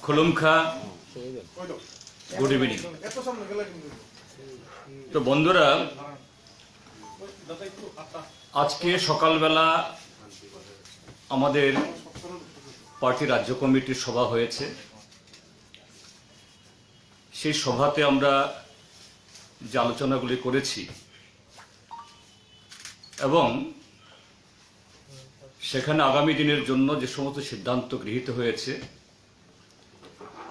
খুলুমখা good evening. তো বন্ধুরা, আজকে সকালবেলা আমাদের পার্টি রাজ্য কমিটির সভা হয়েছে। সেই সভাতে আমরা যে আলোচনাগুলি করেছি এবং সেখানে আগামী দিনের জন্য যে সমস্ত সিদ্ধান্ত গৃহীত হয়েছে,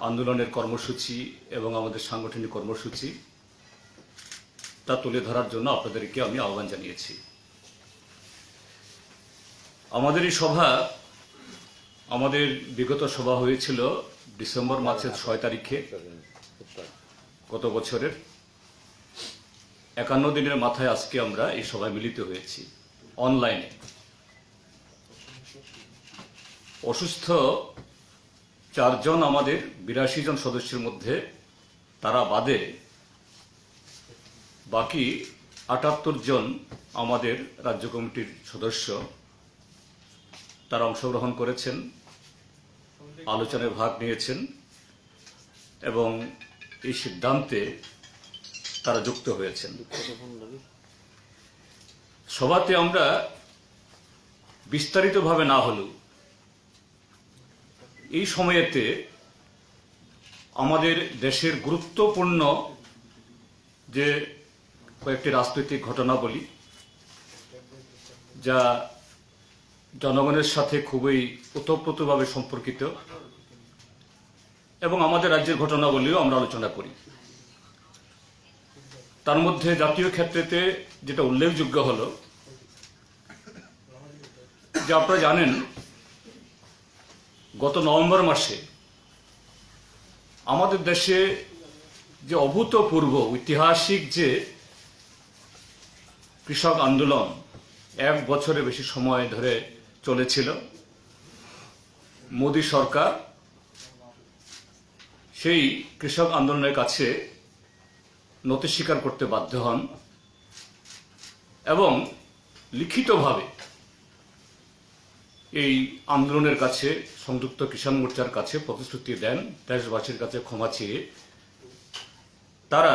আন্দোলনের কর্মসূচি এবং আমাদের সাংগঠনিক কর্মসূচি, তা তুলে ধরার জন্য আপনাদেরকে আমি আহ্বান জানিয়েছি। আমাদের এই সভা, আমাদের বিগত সভা হয়েছিল ডিসেম্বর মাসের 6 তারিখে, গত বছরের 51 দিনের মাথায় আজকে আমরা এই সভায় মিলিত হয়েছি অনলাইনে। অসুস্থ 4 জন আমাদের 82 জন সদস্যের মধ্যে, তারা বাদে বাকি 78 জন আমাদের রাজ্য কমিটির সদস্য, তারা অংশগ্রহণ করেছেন, আলোচনায় ভাগ নিয়েছেন এবং এই সিদ্ধান্তে তারা যুক্ত হয়েছেন। সভাতে আমরা বিস্তারিতভাবে না হলেও এই সময়েতে আমাদের দেশের গুরুত্বপূর্ণ যে কয়েকটি রাজনৈতিক ঘটনাবলী, যা জনগণের সাথে খুবই ওতপ্রোতভাবে সম্পর্কিত, এবং আমাদের রাজ্যের ঘটনাবলীও আমরা আলোচনা করি। তার মধ্যে জাতীয় ক্ষেত্রেতে যেটা উল্লেখযোগ্য হল যে আপনারা জানেন, গত নভেম্বর মাসে আমাদের দেশে যে অভূতপূর্ব ঐতিহাসিক যে কৃষক আন্দোলন 1 বছরের বেশি সময় ধরে চলেছিল, মোদী সরকার সেই কৃষক আন্দোলনের কাছে নতি স্বীকার করতে বাধ্য হন এবং লিখিতভাবে এই আন্দোলনের কাছে, সংযুক্ত কিষাণ মোর্চার কাছে প্রতিশ্রুতি দেন, দেশবাসীর কাছে ক্ষমা চেয়ে তারা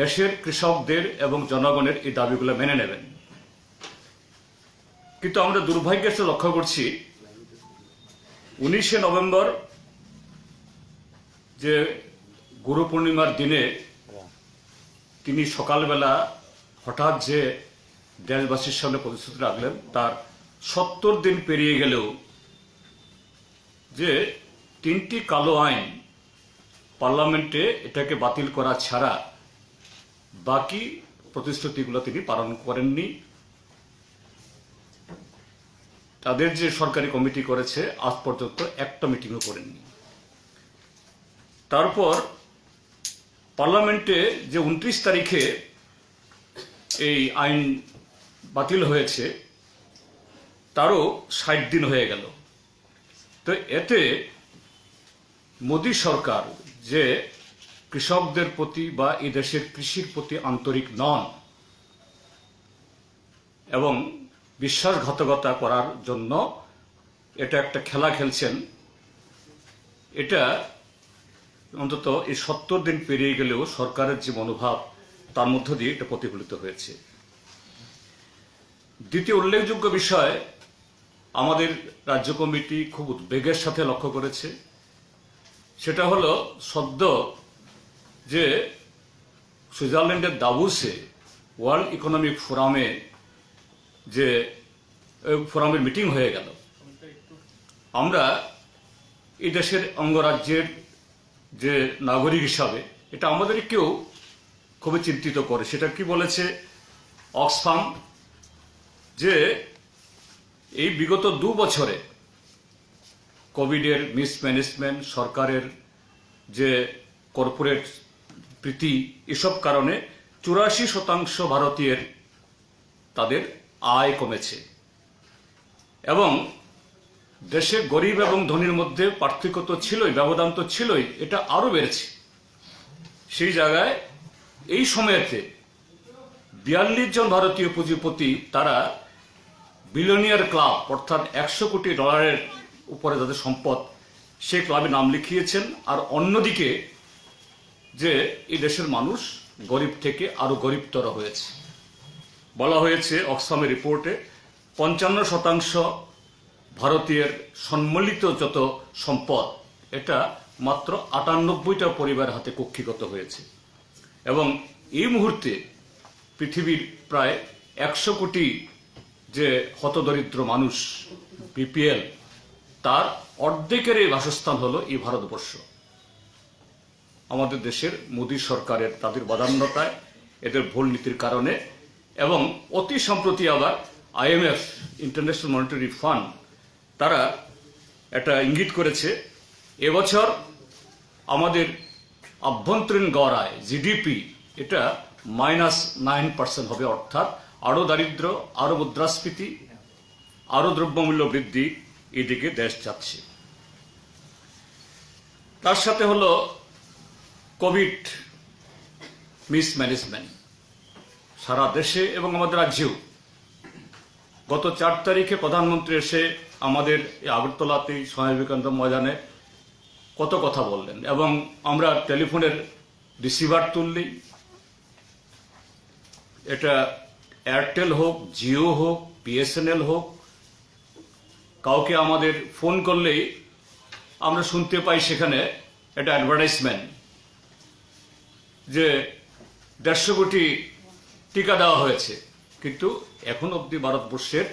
দেশের কৃষকদের এবং জনগণের এই দাবিগুলো মেনে নেবেন। কিন্তু আমরা দুর্ভাগ্যের সাথে লক্ষ্য করছি 19শে নভেম্বর, যে গুরু পূর্ণিমার দিনে তিনি সকালবেলা হঠাৎ যে দেশবাসীর সামনে প্রতিশ্রুতি রাখলেন, তার 70 দিন পেরিয়ে গেলেও যে 3টি কালো আইন পার্লামেন্টে এটাকে বাতিল করা ছাড়া বাকি প্রতিশ্রুতিগুলো তিনি পালন করেননি। তাদের যে সরকারি কমিটি করেছে, আজ পর্যন্ত একটা মিটিংও করেননি। তারপর পার্লামেন্টে যে 29 তারিখে এই আইন বাতিল হয়েছে, তারও 60 দিন হয়ে গেল। তো এতে মোদী সরকার যে কৃষকদের প্রতি বা এই দেশের কৃষির প্রতি আন্তরিক নন এবং বিশ্বাসঘাতকতা করার জন্য এটা একটা খেলা খেলছেন, এটা অন্তত এই 70 দিন পেরিয়ে গেলেও সরকারের যে মনোভাব, তার মধ্য দিয়ে এটা প্রতিফলিত হয়েছে। দ্বিতীয় উল্লেখযোগ্য বিষয়, আমাদের রাজ্য কমিটি খুব উদ্বেগের সাথে লক্ষ্য করেছে, সেটা হলো সদ্য যে সুইজারল্যান্ডের দাভোসে ওয়ার্ল্ড ইকোনমিক ফোরামে যে ফোরামের মিটিং হয়ে গেল। আমরা এই দেশের অঙ্গরাজ্যের যে নাগরিক হিসাবে এটা আমাদেরকেও খুবই চিন্তিত করে। সেটা কি বলেছে অক্সফাম, যে এই বিগত 2 বছরে কোভিডের মিসম্যানেজমেন্ট, সরকারের যে কর্পোরেট প্রীতি, এসব কারণে 84% ভারতীয়ের তাদের আয় কমেছে এবং দেশে গরিব এবং ধনীর মধ্যে পার্থক্য তো ছিলই, ব্যবধান তো ছিলই, এটা আরো বেড়েছে। সেই জায়গায় এই সময়েতে 42 জন ভারতীয় পুঁজিপতি, তারা বিলিয়নিয়ার ক্লাব অর্থাৎ $100 কোটি উপরে যাদের সম্পদ সে ক্লাবে নাম লিখিয়েছেন, আর অন্যদিকে যে এই দেশের মানুষ গরিব থেকে আরো গরিবতর হয়েছে। বলা হয়েছে অক্সফামের রিপোর্টে 55% ভারতীয়ের সম্মিলিত যত সম্পদ এটা মাত্র 98টা পরিবারের হাতে কক্ষিগত হয়েছে, এবং এই মুহূর্তে পৃথিবীর প্রায় 100 কোটি যে হতদরিদ্র মানুষ বিপিএল, তার অর্ধেকের বাসস্থান হলো এই ভারতবর্ষ। আমাদের দেশের মোদী সরকারের তাদের বদান্যতায়, এদের ভুল নীতির কারণে, এবং অতি সম্প্রতি আবার IMF ইন্টারন্যাশনাল মনিটারি ফান্ড তারা একটা ইঙ্গিত করেছে এবছর আমাদের আভ্যন্তরীণ গড় আয় জিডিপি এটা -9% হবে, অর্থাৎ আরো দারিদ্র, আরো মুদ্রাস্ফীতি, আরো দ্রব্যমূল্য বৃদ্ধি এদিকে দেশ যাচ্ছে। তার সাথে হলো কোভিড মিসম্যানেজমেন্ট সারা দেশে এবং আমাদের রাজ্যেও। গত 4 তারিখে প্রধানমন্ত্রী এসে আমাদের আগরতলাতে স্বামী বিবেকানন্দ ময়দানে কত কথা বললেন, এবং আমরা টেলিফোনের রিসিভার তুললেই, এটা এয়ারটেল হোক, জিও হোক, BSNL হোক, কাউকে আমাদের ফোন করলেই আমরা শুনতে পাই সেখানে একটা অ্যাডভার্টাইজমেন্ট যে 150 কোটি টিকা দেওয়া হয়েছে, কিন্তু এখন অবধি ভারতবর্ষের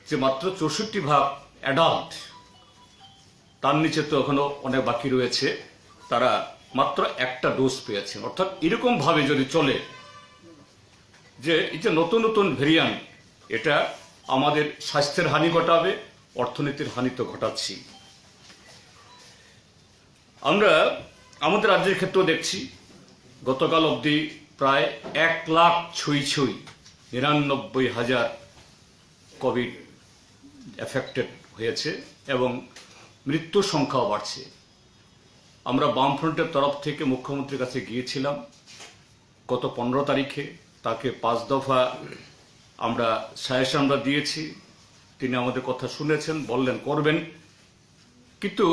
যে মাত্র 64% অ্যাডাল্ট, তার নিচে তো এখনো অনেক বাকি রয়েছে, তারা মাত্র একটা ডোজ পেয়েছেন। অর্থাৎ এরকম ভাবে যদি চলে যে এই যে নতুন নতুন ভেরিয়েন্ট, এটা আমাদের স্বাস্থ্যের হানি ঘটাবে, অর্থনীতির হানি তো ঘটাচ্ছি। আমরা আমাদের রাজ্যের ক্ষেত্রেও দেখছি গতকাল অবধি প্রায় 1 লাখ ছুঁই 99,000 কোভিড এফেক্টেড হয়েছে, এবং মৃত্যুর সংখ্যাও বাড়ছে। আমরা বামফ্রন্টের তরফ থেকে মুখ্যমন্ত্রীর কাছে গিয়েছিলাম গত 15 তারিখে, তাকে 5 দফা আমরা সাজেশন দিয়েছি, তিনি আমাদের কথা শুনেছেন, বললেন করবেন, কিন্তু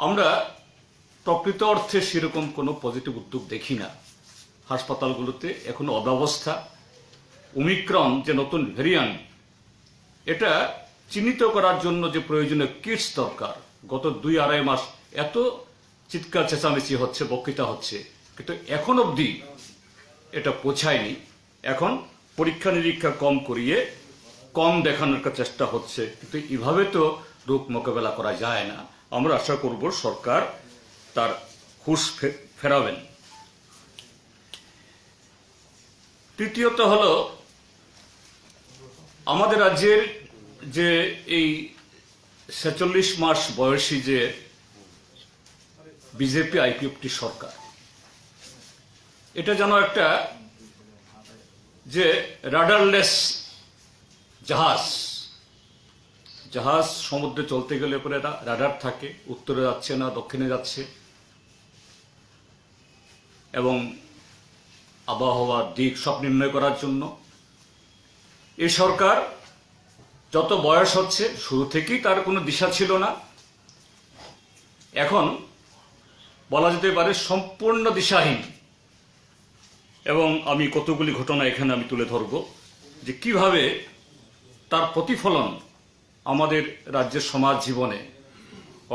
আমরা প্রকৃত অর্থে সেরকম কোনো পজিটিভ উদ্যোগ দেখি না। হাসপাতালগুলোতে এখনো অব্যবস্থা। ওমিক্রন যে নতুন ভেরিয়েন্ট, এটা চিহ্নিত করার জন্য যে প্রয়োজনীয় কিটস দরকার, গত 2-2.5 মাস এত চিৎকার চেঁচামেচি হচ্ছে, বক্তৃতা হচ্ছে, কিন্তু এখন অবধি এটা পৌঁছায়নি। এখন পরীক্ষা নিরীক্ষা কম করিয়ে কম দেখানোর চেষ্টা হচ্ছে, কিন্তু এভাবে তো রোগ মোকাবেলা করা যায় না। আমরা আশা করব সরকার তার হুঁশ ফেরাবেন। তৃতীয়ত হলো আমাদের রাজ্যের যে এই 46 মাস বয়সী যে বিজেপি আইপিএফটি সরকার, এটা যেন একটা যে রাডারলেস জাহাজ সমুদ্রে চলতে গেলে পরে রাডার থাকে, উত্তরে যাচ্ছে না দক্ষিণে যাচ্ছে, এবং আবহাওয়ার দিক সব নির্ণয় করার জন্য এই সরকার যত বয়স হচ্ছে, শুরু থেকেই তার কোনো দিশা ছিল না, এখন বলা যেতে পারে সম্পূর্ণ দিশাহীন। এবং আমি কতগুলি ঘটনা এখানে আমি তুলে ধরব যে কিভাবে তার প্রতিফলন আমাদের রাজ্যের সমাজ জীবনে,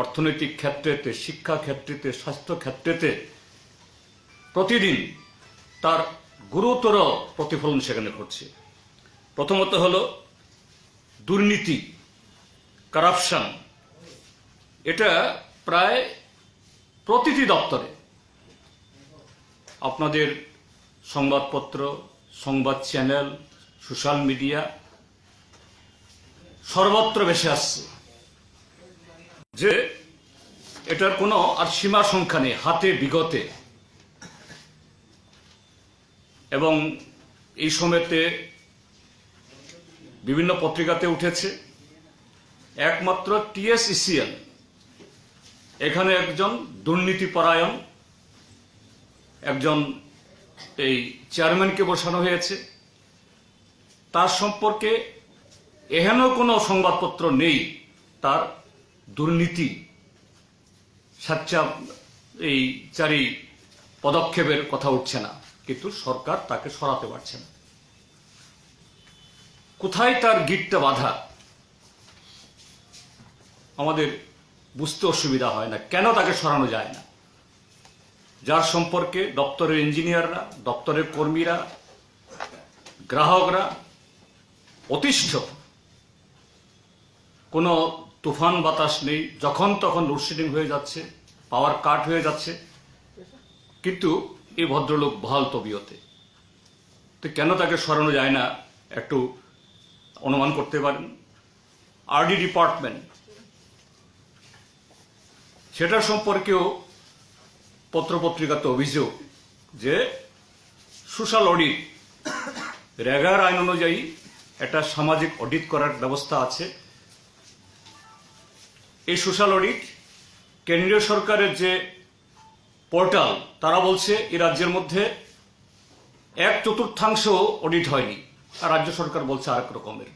অর্থনৈতিক ক্ষেত্রেতে, শিক্ষা ক্ষেত্রেতে, স্বাস্থ্য ক্ষেত্রেতে প্রতিদিন তার গুরুতর প্রতিফলন সেখানে ঘটছে। প্রথমত হলো দুর্নীতি, কারাপশন, এটা প্রায় প্রতিটি দপ্তরে, আপনাদের সংবাদপত্র, সংবাদ চ্যানেল, সোশ্যাল মিডিয়া সর্বত্র ভেসে আসছে যে এটার কোনো আর সীমা সংখ্যা নেই, হাতে বিগতে। এবং এই সময়তে বিভিন্ন পত্রিকাতে উঠেছে, একমাত্র TSECL এখানে একজন দুর্নীতিপরায়ণ একজন এই চেয়ারম্যানকে বসানো হয়েছে, তার সম্পর্কে এহেন কোনো সংবাদপত্র নেই তার দুর্নীতি এই চারি পদক্ষেপের কথা উঠছে না, কিন্তু সরকার তাকে সরাতে পারছে না। কোথায় তার গিটটা বাধা আমাদের বুঝতে অসুবিধা হয় না, কেন তাকে সরানো যায় না? যার সম্পর্কে দপ্তরের ইঞ্জিনিয়াররা, দপ্তরের কর্মীরা, গ্রাহকরা অতিষ্ঠ। কোনো তুফান বাতাস নেই, যখন তখন লোডশেডিং হয়ে যাচ্ছে, পাওয়ার কাট হয়ে যাচ্ছে, কিন্তু এই ভদ্রলোক বহাল তবিয়তে। তো কেন তাকে সরানো যায় না একটু অনুমান করতে পারেন? আরডি ডিপার্টমেন্ট, সেটার সম্পর্কেও পত্রপত্রিকাতে অভিযোগ যে সোশ্যাল অডিট, রেগার আইন অনুযায়ী একটা সামাজিক অডিট করার ব্যবস্থা আছে। এই সোশ্যাল অডিট কেন্দ্রীয় সরকারের যে পোর্টাল, তারা বলছে এই রাজ্যের মধ্যে 1/4 অডিট হয়নি, আর রাজ্য সরকার বলছে আরেক রকমের।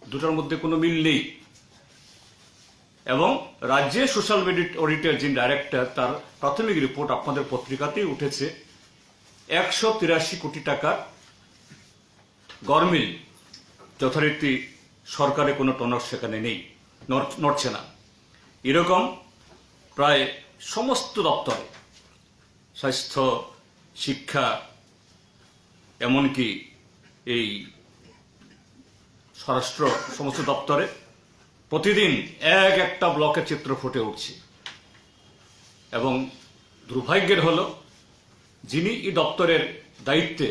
দুটার মধ্যে কোনো মিল নেই। এবং রাজ্যে সোশ্যাল অডিটের যে ডাইরেক্টর, তার প্রাথমিক রিপোর্ট আপনাদের পত্রিকাতেই উঠেছে, 183 কোটি টাকার গরমিল যথারীতি সরকারের কোনো টনক সেখানে নেই, নড়ছে না। এরকম প্রায় সমস্ত দপ্তরে, স্বাস্থ্য, শিক্ষা, এমনকি এই স্বরাষ্ট্র, সমস্ত দপ্তরে প্রতিদিন একটা ব্লকের চিত্র ফুটে উঠছে। এবং দুর্ভাগ্যের হলো, যিনি এই দপ্তরের দায়িত্বে,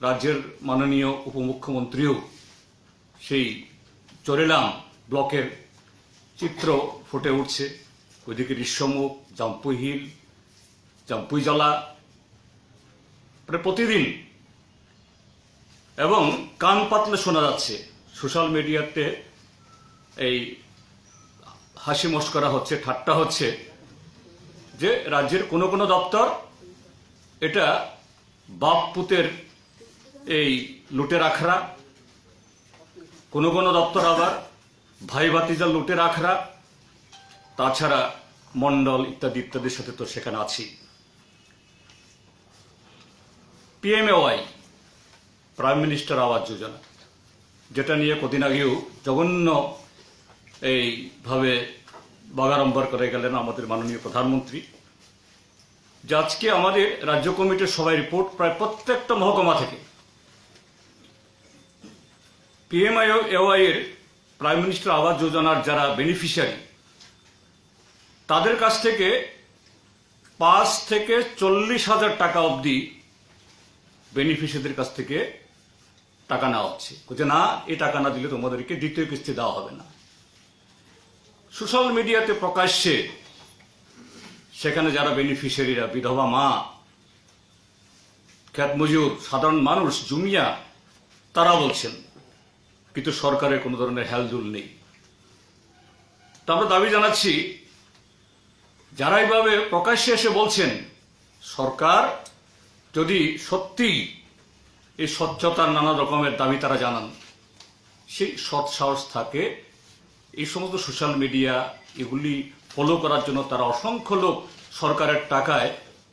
রাজ্যের মাননীয় উপমুখ্যমন্ত্রীও সেই চরেলাম ব্লকের চিত্র ফুটে উঠছে। ওইদিকে ঋষ্যমুখ, জাম্পুই হিল, জাম্পুই জলা, প্রতিদিন। এবং কান পাতলে শোনা যাচ্ছে সোশ্যাল মিডিয়াতে, এই হাসি মস্করা হচ্ছে, ঠাট্টা হচ্ছে যে রাজ্যের কোনো কোনো দপ্তর এটা বাপ পুতের এই লুটের আখড়া, কোনো কোনো দপ্তর আবার ভাই ভাতিজার লুটের আখড়া, তাছাড়া মন্ডল ইত্যাদি ইত্যাদির সাথে তো সেখানে আছি। PMAY, prime minister Awas Yojana, যেটা নিয়ে কদিন আগেও জঘন্য এইভাবে বাগাড়ম্বর করে গেলেন আমাদের মাননীয় প্রধানমন্ত্রী। যে আজকে আমাদের রাজ্য কমিটির সবাই রিপোর্ট, প্রায় প্রত্যেকটা মহকুমা থেকে PMAY এর প্রাইম মিনিস্টার আবাস যোজনার যারা বেনিফিশিয়ারি, তাদের কাছ থেকে 5 থেকে 40,000 টাকা অবধি বেনিফিশিয়ারিদের কাছ থেকে টাকা নেওয়া হচ্ছে। বলছে না, এই টাকা না দিলে তোমাদেরকে দ্বিতীয় কিস্তি দেওয়া হবে না। সোশ্যাল মিডিয়াতে প্রকাশ্যে সেখানে যারা বেনিফিশিয়ারিরা, বিধবা মা, খেত মজুর, সাধারণ মানুষ, জুমিয়া, তারা বলছেন, কিন্তু সরকারের কোনো ধরনের হেলদুল নেই। তো আমরা দাবি জানাচ্ছি, যারা এইভাবে প্রকাশ্যে এসে বলছেন, সরকার যদি সত্যি এই স্বচ্ছতার নানা রকমের দাবি তারা জানান, সেই সৎ সাহস থাকে, এই সমস্ত সোশ্যাল মিডিয়া এগুলি ফলো করার জন্য তারা অসংখ্য লোক সরকারের টাকায়,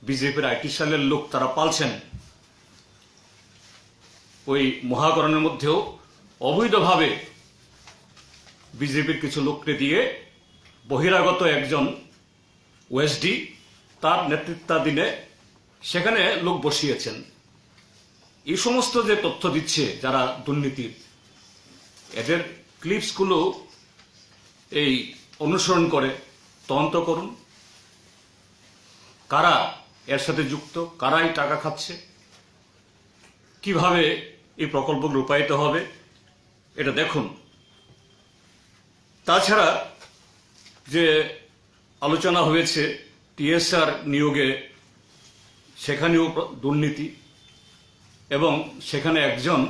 বিজেপির IT সেলের লোক তারা পালছেন। ওই মহাকরণের মধ্যেও অবৈধভাবে বিজেপির কিছু লোককে দিয়ে বহিরাগত একজন OSD, তার নেতৃত্বাধীনে সেখানে লোক বসিয়েছেন। এই সমস্ত যে তথ্য দিচ্ছে যারা দুর্নীতির, এদের ক্লিপসগুলো এই অনুসরণ করে তদন্ত করুন, কারা এর সাথে যুক্ত, কারাই টাকা খাচ্ছে, কিভাবে এই প্রকল্প রূপায়িত হবে, এটা দেখুন। তাছাড়া যে আলোচনা হয়েছে TSR নিয়োগে, সেখানেও দুর্নীতি, এবং সেখানে একজন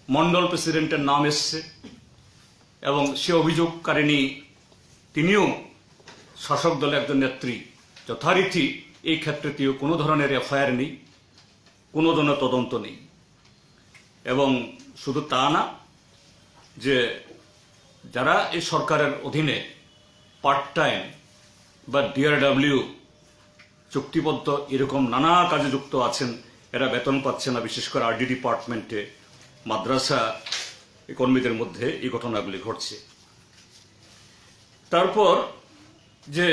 মন্ডল প্রেসিডেন্টের নাম এসছে, এবং সে অভিযোগকারিণী তিনিও শাসক দলের একজন নেত্রী। যথারীতি এই ক্ষেত্রেতেও কোনো ধরনের FIR নেই, কোনো ধরনের তদন্ত নেই। এবং শুধু তা না, যে যারা এই সরকারের অধীনে পার্ট টাইম বা ডিআরডব্লিউ চুক্তিবদ্ধ এরকম নানা কাজে যুক্ত আছেন, এরা বেতন পাচ্ছে না। বিশেষ করে আরডি ডিপার্টমেন্টে মাদ্রাসা কর্মীদের মধ্যে এই ঘটনাগুলি ঘটছে। তারপর যে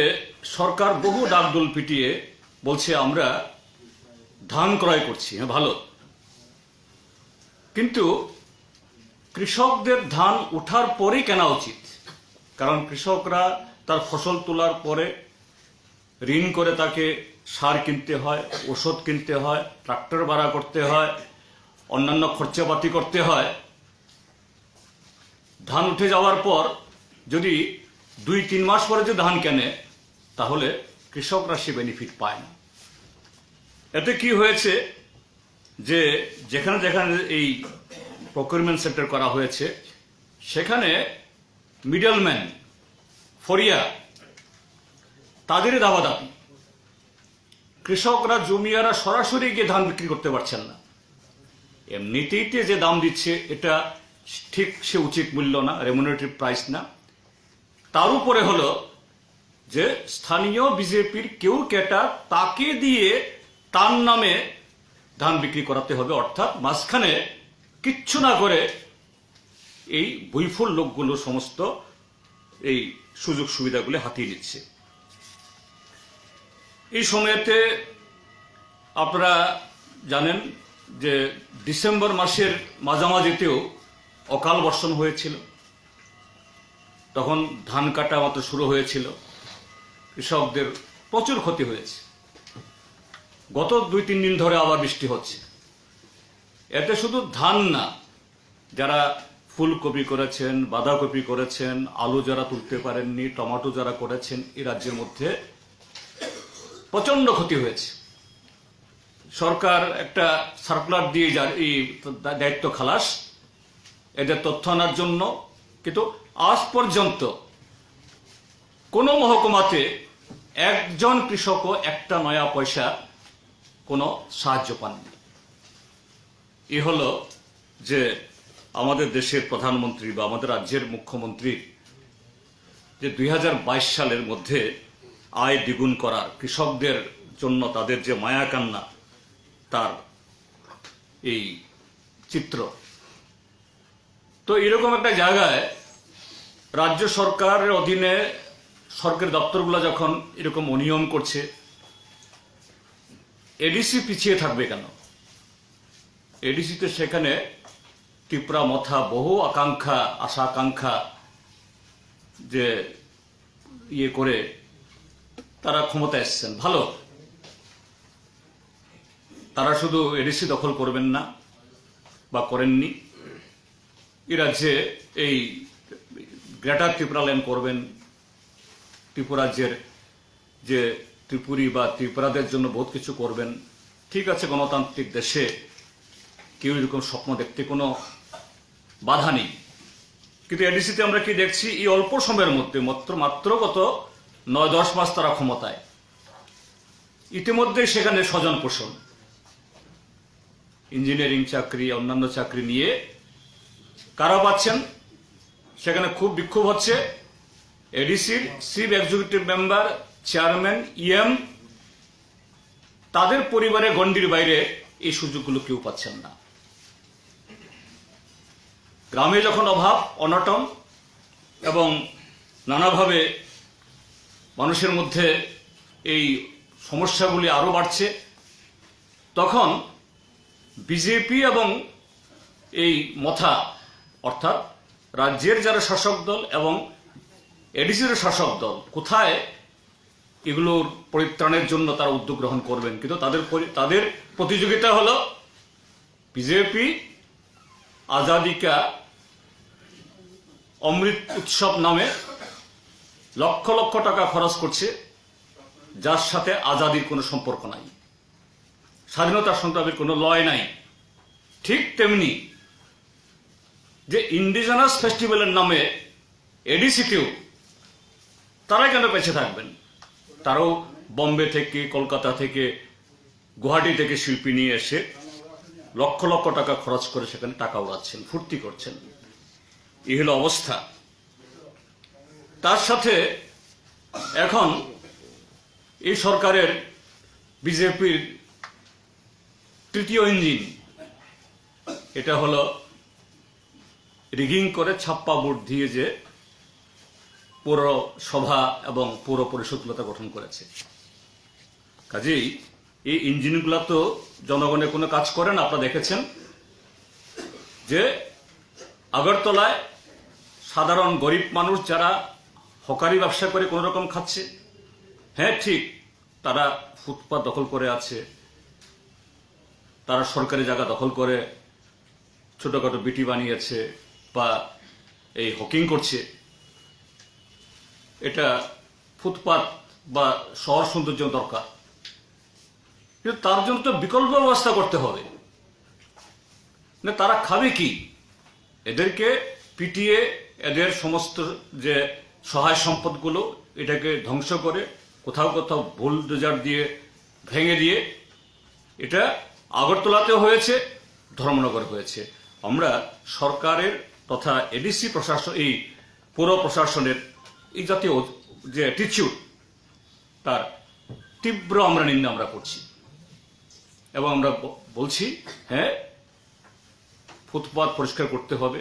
সরকার বহু ডাকডোল পিটিয়ে বলছে আমরা ধান ক্রয় করছি, হ্যাঁ ভালো, কিন্তু কৃষকদের ধান উঠার পরেই কেনা উচিত। কারণ কৃষকরা তার ফসল তোলার পরে ঋণ করে তাকে সার কিনতে হয়, ওষুধ কিনতে হয়, ট্রাক্টর ভাড়া করতে হয়, অন্যান্য খরচাপাতি করতে হয়। ধান উঠে যাওয়ার পর যদি 2-3 মাস পরে যে ধান কেনে, তাহলে কৃষকরা সে বেনিফিট পায় না। এতে কি হয়েছে যে যেখানে যেখানে এই প্রকিউরমেন্ট সেন্টার করা হয়েছে সেখানে মিডলম্যান, ফরিয়া, তাদেরই দাবাদাবি। কৃষকরা, জমিয়ারা সরাসরি গিয়ে ধান বিক্রি করতে পারছেন না। এমনিতেই যে দাম দিচ্ছে এটা ঠিক সে উচিত মূল্য না, রেমুনারেটিভ প্রাইস না। তার উপরে হলো যে স্থানীয় বিজেপির কেউ কেটা তাকে দিয়ে তার নামে ধান বিক্রি করাতে হবে, অর্থাৎ মাঝখানে কিচ্ছু না করে এই বইফুল লোকগুলো সমস্ত এই সুযোগ সুবিধাগুলি হাতিয়ে নিচ্ছে। এই সময়তে আপনারা জানেন যে ডিসেম্বর মাসের মাঝামাঝিতেও অকাল বর্ষণ হয়েছিল, তখন ধান কাটা মাত্র শুরু হয়েছিল, কৃষকদের প্রচুর ক্ষতি হয়েছে। গত 2-3 দিন ধরে আবার বৃষ্টি হচ্ছে। এতে শুধু ধান না, যারা ফুলকপি করেছেন, বাঁধাকপি করেছেন, আলু যারা তুলতে পারেননি, টমেটো যারা করেছেন, এই রাজ্যের মধ্যে প্রচন্ড ক্ষতি হয়েছে। সরকার একটা সার্কুলার দিয়ে যার এই দায়িত্ব খালাস এদের তথ্য আনার জন্য, কিন্তু আজ পর্যন্ত কোনো মহকুমাতে একজন কৃষকও একটা নয়া পয়সা কোনো সাহায্য পাননি। এ হলো যে আমাদের দেশের প্রধানমন্ত্রী বা আমাদের রাজ্যের মুখ্যমন্ত্রী যে 2022 সালের মধ্যে আয় দ্বিগুণ করার, কৃষকদের জন্য তাদের যে মায়া কান্না, তার এই চিত্র। তো এরকম একটা জায়গায় রাজ্য সরকারের অধীনে সরকারি দপ্তরগুলো যখন এরকম অনিয়ম করছে, এডিসি পিছিয়ে থাকবে কেন? এডিসিতে সেখানে টিপরা মথা বহু আকাঙ্ক্ষা, আশা আকাঙ্ক্ষা যে ইয়ে করে তারা ক্ষমতায় এসছেন, ভালো। তারা শুধু এডিসি দখল করবেন না বা করেননি, এ রাজ্যে এই গ্রেটার ত্রিপুরা লাইন করবেন, ত্রিপুরা রাজ্যের যে ত্রিপুরী বা ত্রিপুরাদের জন্য বহুত কিছু করবেন। ঠিক আছে, গণতান্ত্রিক দেশে কেউ এরকম স্বপ্ন দেখতে কোনো বাধা নেই। কিন্তু এডিসিতে আমরা কি দেখছি, এই অল্প সময়ের মধ্যে মাত্র গত 9-10 মাস তারা ক্ষমতায়, ইতিমধ্যে সেখানে স্বজন পোষণ, ইঞ্জিনিয়ারিং চাকরি, অন্যান্য চাকরি নিয়ে কারা পাচ্ছেন, সেখানে খুব বিক্ষোভ হচ্ছে। এডিসির chief executive member, chairman, EM, তাদের পরিবারে গণ্ডির বাইরে এই সুযোগগুলো কেউ পাচ্ছেন না। গ্রামে যখন অভাব, অনটন এবং নানাভাবে মানুষের মধ্যে এই সমস্যাগুলি আরো বাড়ছে, তখন বিজেপি এবং এই মথা, অর্থাৎ রাজ্যের যারা শাসক দল এবং এডিসির শাসক দল, কোথায় এগুলোর পরিত্রাণের জন্য তারা উদ্যোগ গ্রহণ করবেন। কিন্তু তাদের প্রতিযোগিতা হলো বিজেপি আজাদি কা অমৃত উৎসব নামে লক্ষ লক্ষ টাকা খরচ করছে, যার সাথে আজাদির কোনো সম্পর্ক নাই, স্বাধীনতা সংগ্রামের কোনো লয় নাই। ঠিক তেমনি যে ইন্ডিজিনাস ফেস্টিভ্যালের নামে এডিসিতেও তারা কেন বেঁচে থাকবেন? তারাও বম্বে থেকে, কলকাতা থেকে, গুয়াহাটি থেকে শিল্পী নিয়ে এসে লক্ষ লক্ষ টাকা খরচ করে সেখানে টাকা উড়াচ্ছেন, ফুর্তি করছেন। এই হলো অবস্থা। তার সাথে এখন এই সরকারের বিজেপির তৃতীয় ইঞ্জিন, এটা হলো রিগিং করে ছাপ্পা ভোট দিয়ে যে পৌরসভা এবং পৌর পরিষদগুলোতে গঠন করেছে। কাজেই এই ইঞ্জিনগুলো তো জনগণের কোনো কাজ করে না। আপনারা দেখেছেন যে আগরতলায় সাধারণ গরিব মানুষ যারা হকারি ব্যবসা করে কোনো রকম খাচ্ছে, হ্যাঁ ঠিক, তারা ফুটপাত দখল করে আছে, তারা সরকারি জায়গা দখল করে ছোটখাটো বিটি বানিয়েছে বা এই হকিং করছে। এটা ফুটপাত বা শহর সৌন্দর্য দরকার, কিন্তু তার জন্য তো বিকল্প ব্যবস্থা করতে হবে। না তারা খাবে কি? এদেরকে পিটিয়ে এদের সমস্ত যে সহায় সম্পদগুলো এটাকে ধ্বংস করে কোথাও কোথাও বুলডোজার দিয়ে ভেঙে দিয়ে, এটা আগরতলাতেও হয়েছে, ধর্মনগরে হয়েছে। আমরা সরকারের তথা এডিসি প্রশাসন, এই পৌর প্রশাসনের এই জাতীয় যে অ্যাটিচিউড, তার তীব্র আমরা নিন্দা আমরা করছি এবং আমরা বলছি হ্যাঁ, ফুটপাত পরিষ্কার করতে হবে,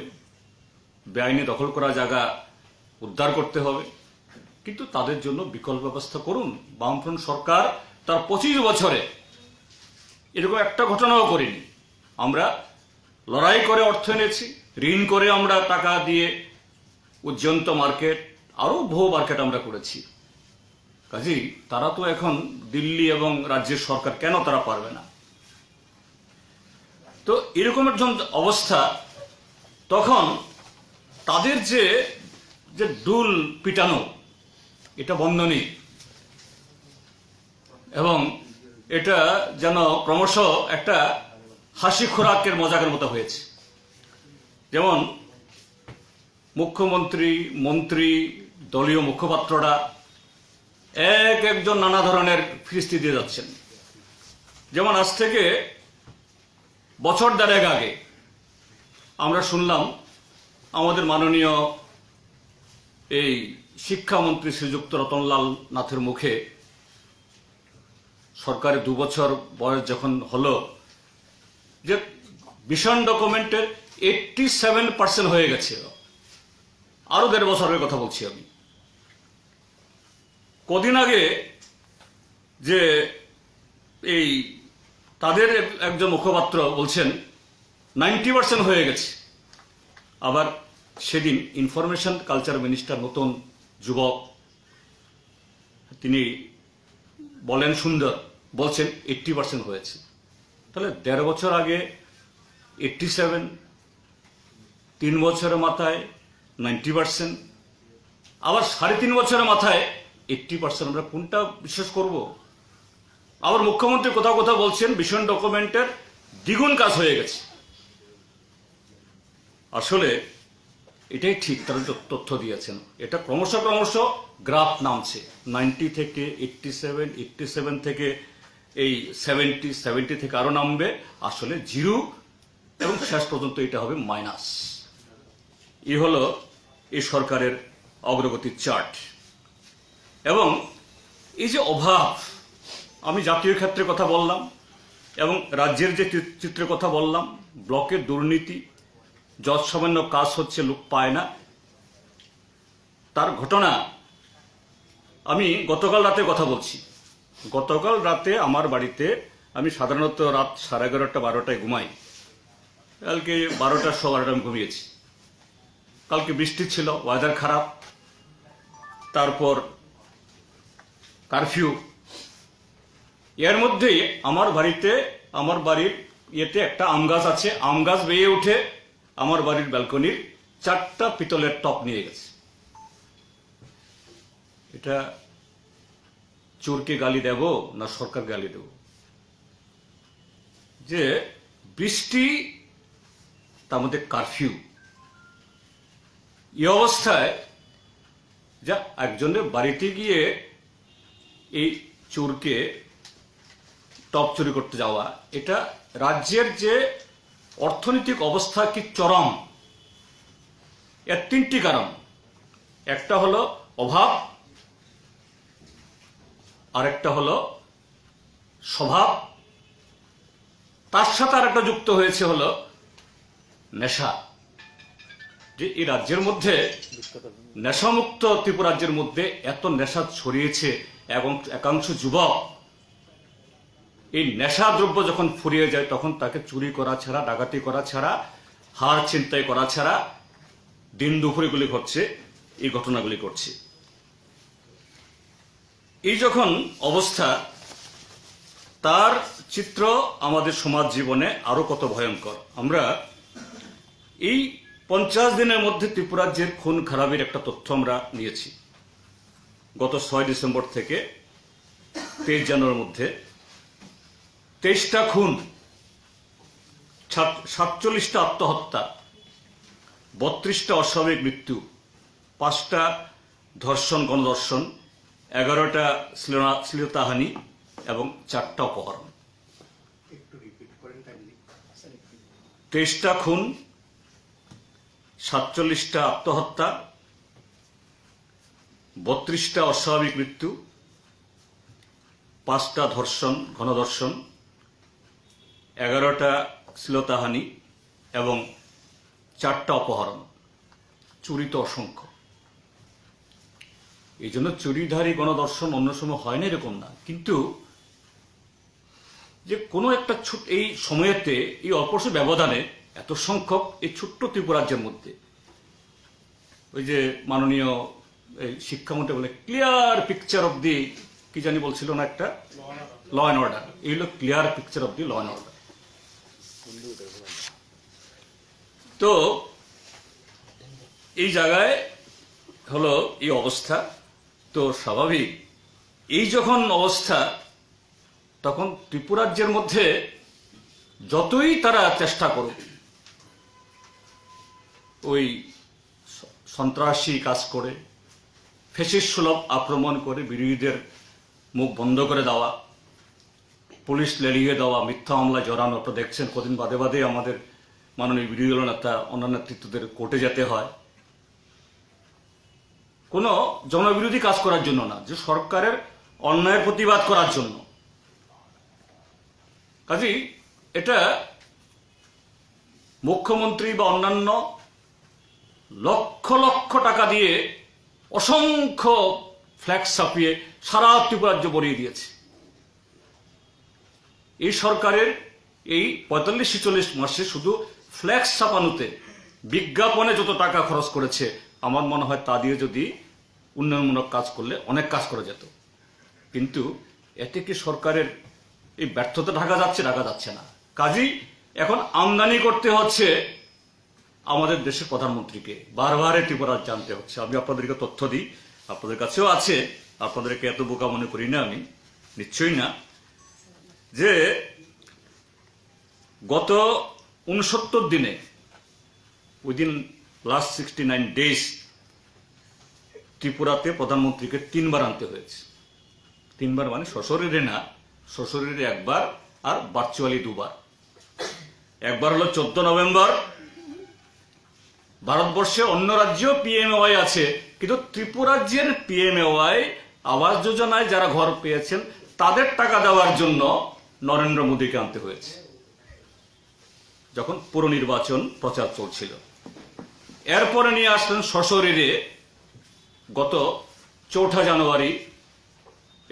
বেআইনি দখল করা জায়গা উদ্ধার করতে হবে, কিন্তু তাদের জন্য বিকল্প ব্যবস্থা করুন। বামফ্রন্ট সরকার তার 25 বছরে এরকম একটা ঘটনাও করিনি। আমরা লড়াই করে অর্থ এনেছি, ঋণ করে আমরা টাকা দিয়ে উজ্জন্ত মার্কেট, আরো বহু মার্কেট আমরা করেছি। কাজেই তারা তো এখন দিল্লি এবং রাজ্যের সরকার, কেন তারা পারবে না? তো এরকম একজন অবস্থা, তখন তাদের যে যে ডুল পিটানো, এটা বন্ধ নেই এবং এটা যেন ক্রমশ একটা হাসি খোরাকের মজাকের মতো হয়েছে। যেমন মুখ্যমন্ত্রী, মন্ত্রী, দলীয় মুখপাত্ররা একজন নানা ধরনের ফিরিস্তি দিয়ে যাচ্ছেন। যেমন আজ থেকে বছর দেড়েক আগে আমরা শুনলাম আমাদের মাননীয় এই শিক্ষামন্ত্রী শ্রীযুক্ত রতনলাল নাথের মুখে, সরকারের 2 বছর বয়স যখন হলো, যে ভিশন ডকুমেন্টের 87% হয়ে গেছে। আরো 1.5 বছরের কথা বলছি আমি। কদিন আগে যে এই তাদের একজন মুখপাত্র বলছেন 90% হয়ে গেছে। আবার সেদিন ইনফরমেশন কালচার মিনিস্টার, নতুন যুবক, তিনি বলেন সুন্দর, বলছেন 80% হয়েছে। তাহলে 1.5 বছর আগে 87, 3 বছরের মাথায় 90%, আবার 3.5 বছরের মাথায় 80%। আমরা কোনটা বিশ্বাস করব? আবার মুখ্যমন্ত্রী কোথাও কোথাও বলছেন ভিশন ডকুমেন্টের দ্বিগুণ কাজ হয়ে গেছে। আসলে এটাই ঠিক, তারা তথ্য দিয়েছেন। এটা ক্রমশ ক্রমশ গ্রাফ নামছে, 90 থেকে 87, 87 থেকে এই 70, 70 থেকে আরো নামবে, আসলে 0 এবং শেষ পর্যন্ত এটা হবে মাইনাস। এই হলো এই সরকারের অগ্রগতির চার্ট। এবং এই যে অভাব, আমি জাতীয় ক্ষেত্রে কথা বললাম এবং রাজ্যের যে চিত্রের কথা বললাম, ব্লকের দুর্নীতি, যত সামান্য কাজ হচ্ছে লোক পায় না, তার ঘটনা আমি গতকাল রাতে কথা বলছি। গতকাল রাতে আমার বাড়িতে, আমি সাধারণত রাত 11:30, 12টায় ঘুমাই, কালকে 12টার সময় আমি ঘুমিয়েছি। কালকে বৃষ্টি ছিল, ওয়েদার খারাপ, তারপর কারফিউ, এর মধ্যেই আমার বাড়িতে, আমার বাড়ির ইয়েতে একটা আম গাছ আছে, আম গাছ বেয়ে উঠে আমার বাড়ির ব্যালকনির 4টা পিতলের টপ নিয়ে গেছে। এটা চোরকে গালি দেব না সরকার গালি দেব? যে বৃষ্টি, তার মধ্যে কারফিউ, এই অবস্থায় যা একজনের বাড়িতে গিয়ে এই চোরকে টপ চুরি করতে যাওয়া, এটা রাজ্যের যে অর্থনৈতিক অবস্থা কি চরম। এর 3টি কারণ। একটা হলো অভাব, আরেকটা হলো স্বভাব, তার সাথে আরেকটা যুক্ত হয়েছে হলো নেশা। যে এই রাজ্যের মধ্যে নেশামুক্ত ত্রিপুরা রাজ্যের মধ্যে এত নেশা ছড়িয়েছে এবং একাংশ যুবক এই নেশা দ্রব্য যখন ফুরিয়ে যায় তখন তাকে চুরি করা ছাড়া, ডাকাতি করা ছাড়া, হার ছিনতাই করা ছাড়া দিন দুপুরেগুলি ঘটছে, এই ঘটনাগুলি ঘটছে। এই যখন অবস্থা, তার চিত্র আমাদের সমাজ জীবনে আরো কত ভয়ঙ্কর। আমরা এই 50 দিনের মধ্যে ত্রিপুরা রাজ্যের খুন খারাপের একটা তথ্য আমরা নিয়েছি। গত 6 ডিসেম্বর থেকে 23 জানুয়ারির মধ্যে 23টা খুন, 47টা আত্মহত্যা, 32টা অস্বাভাবিক মৃত্যু, 5টা ধর্ষণ, গণধর্ষণ, 11টা শ্লীলতাহানি এবং 4টা অপহরণ। 23টা খুন, 47টা আত্মহত্যা, 32টা অস্বাভাবিক মৃত্যু, 5টা ধর্ষণ, গণধর্ষণ, 11টা শ্লীলতাহানি এবং 4টা অপহরণ। চুরি তো অসংখ্য। এই জন্য চুরিধারী গণধর্ষণ অন্য সময় হয় না এরকম না, কিন্তু যে কোনো একটা এই সময়েতে এই অল্প ব্যবধানে এত সংখ্যক এই ছোট্ট ত্রিপুরা রাজ্যের মধ্যে, ওই যে মাননীয় শিক্ষামন্ত্রী বলে ক্লিয়ার পিকচার অব দি, কি জানি বলছিল না একটা, ল অ্যান্ড অর্ডার। এই হলো clear picture of the law and order. তো এই জায়গায় হলো এই অবস্থা। তো স্বাভাবিক এই যখন অবস্থা, তখন ত্রিপুরা রাজ্যের মধ্যে যতই তারা চেষ্টা করুক, ওই সন্ত্রাসী কাজ করে, ফ্যাসিস্ট সুলভ আক্রমণ করে বিরোধীদের মুখ বন্ধ করে দেওয়া, পুলিশ লেলিয়ে দেওয়া, মিথ্যা মামলায় জড়ানো। আপনারা দেখছেন কদিন বাদে বাদে আমাদের মাননীয় বিরোধী দল নেতা, অন্যান্য নেতৃত্বদের কোর্টে যেতে হয়, কোনো জনবিরোধী কাজ করার জন্য না, যে সরকারের অন্যায়ের প্রতিবাদ করার জন্য। কাজেই এটা মুখ্যমন্ত্রী বা অন্যান্য লক্ষ লক্ষ টাকা দিয়ে অসংখ্য ফ্ল্যাগ ছাপিয়ে সারা ত্রিপুরা রাজ্য ভরিয়ে দিয়েছে। এই সরকারের এই 45-46 মাসে শুধু ফ্ল্যাগ ছাপানোতে, বিজ্ঞাপনে যত টাকা খরচ করেছে, আমার মনে হয় তা দিয়ে যদি উন্নয়নমূলক কাজ করলে অনেক কাজ করা যেত। কিন্তু এতে কি সরকারের এই ব্যর্থতা ঢাকা যাচ্ছে না। কাজেই এখন আমদানি করতে হচ্ছে আমাদের দেশের প্রধানমন্ত্রীকে, বারবার ত্রিপুরা জানতে হচ্ছে। আমি আপনাদেরকে তথ্য দিই, আপনাদের কাছেও আছে, আপনাদেরকে এত বোকা মনে করি না আমি, নিশ্চয়ই না, যে গত 69 দিনে, উইদিন লাস্ট 69 ডেজ, ত্রিপুরাতে প্রধানমন্ত্রীকে 3বার আনতে হয়েছে। 3বার মানে সশরীরে না, সশরীরে একবার আর ভার্চুয়ালি 2বার। একবার হলো 14 নভেম্বর। ভারতবর্ষে অন্য রাজ্যেও পিএমএওয়াই আছে, কিন্তু ত্রিপুরা রাজ্যের পিএমএওয়াই আবাস যোজনায় যারা ঘর পেয়েছেন তাদের টাকা দেওয়ার জন্য নরেন্দ্র মোদীকে আনতে হয়েছে, যখন পুর নির্বাচন প্রচার চলছিল। এরপরে নিয়ে আসলেন সশরীরে গত 4 জানুয়ারি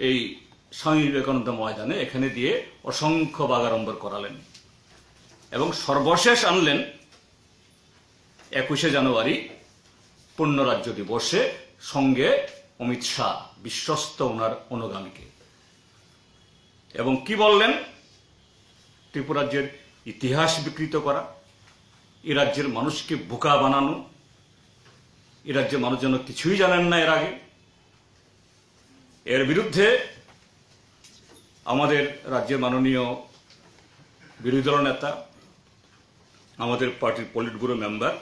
এই স্বামী বিবেকানন্দ ময়দানে, এখানে দিয়ে অসংখ্য বাগাড়ম্বর করালেন। এবং সর্বশেষ আনলেন 21 জানুয়ারি পূর্ণ রাজ্য দিবসে, সঙ্গে অমিত শাহ, বিশ্বস্ত ওনার অনুগামীকে। এবং কি বললেন? ত্রিপুরা রাজ্যের ইতিহাস বিকৃত করা, এ রাজ্যের মানুষকে বোকা বানানো, এ রাজ্যের মানুষ যেন কিছুই জানেন না এর আগে। এর বিরুদ্ধে আমাদের রাজ্যের মাননীয় বিরোধী দল নেতা, আমাদের পার্টির পলিট ব্যুরো মেম্বার,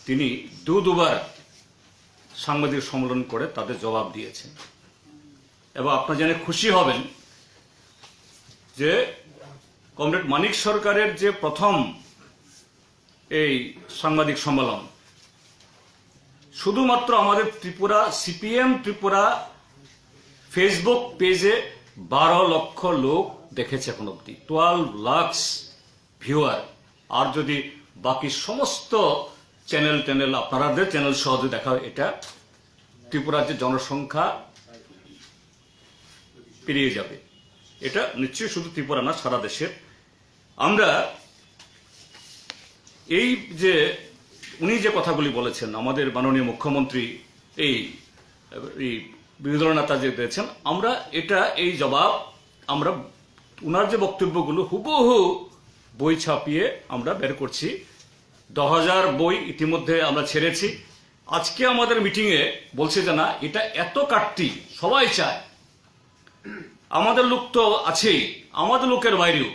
তিনি দুবার সাংবাদিক সম্মেলন করে তাদের জবাব দিয়েছেন। এবং আপনারা জেনে খুশি হবেন যে কমরেড মানিক সরকারের যে প্রথম এই সাংবাদিক সম্মেলন, শুধুমাত্র আমাদের ত্রিপুরা সিপিএম ত্রিপুরা ফেসবুক পেজে 12 লক্ষ লোক দেখেছে এখন অব্দি, 12 লাখ ভিউয়ার। আর যদি বাকি সমস্ত চ্যানেল আপনাদের চ্যানেল সহ দেখা হয়, এটা ত্রিপুরার যে জনসংখ্যা পেরিয়ে যাবে। এটা নিশ্চয়ই শুধু ত্রিপুরা না, সারা দেশের। আমরা এই যে উনি যে কথাগুলি বলেছেন, আমাদের মাননীয় মুখ্যমন্ত্রী এই বিরোধী দলের নেতা যে দিয়েছেন, আমরা এটা এই জবাব আমরা উনার যে বক্তব্যগুলো হুবহু বই ছাপিয়ে আমরা বের করছি। 10,000 বই ইতিমধ্যে আমরা ছেড়েছি। আজকে আমাদের মিটিংয়ে বলছে যে না, এটা এত কাটতি সবাই চায়, আমাদের লোক তো আছেই, আমাদের লোকের বাইরেও